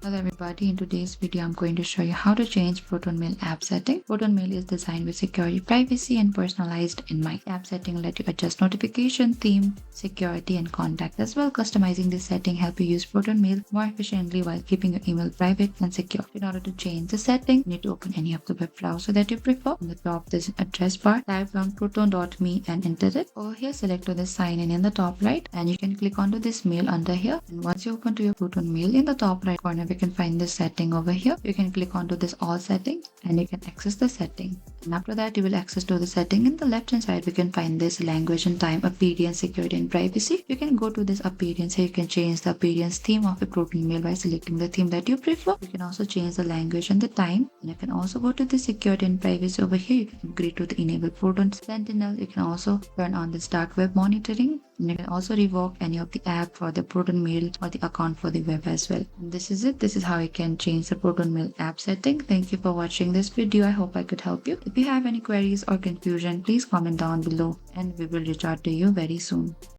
Hello everybody, in today's video I'm going to show you how to change Proton Mail app setting. Proton Mail is designed with security, privacy and personalized in mind. App setting let you adjust notification, theme, security and contact as well. Customizing this setting help you use Proton Mail more efficiently while keeping your email private and secure. In order to change the setting, you need to open any of the web browser that you prefer. On the top there's an address bar. Type on proton.me and enter it. Over here select the sign in the top right and you can click onto this mail under here. And once you open to your Proton Mail, in the top right corner you can find this setting over here. You can click onto this all setting and you can access the setting. And after that you will access to the setting. In the left hand side we can find this language and time, appearance, security and privacy. You can go to this appearance here. You can change the appearance theme of a Proton Mail by selecting the theme that you prefer. You can also change the language and the time. And you can also go to the security and privacy over here. You can upgrade to the enable Proton Sentinel. You can also turn on this dark web monitoring. And you can also revoke any of the app for the Proton Mail or the account for the web as well. And this is it. This is how you can change the Proton Mail app setting. Thank you for watching this video. I hope I could help you. If you have any queries or confusion, please comment down below and we will reach out to you very soon.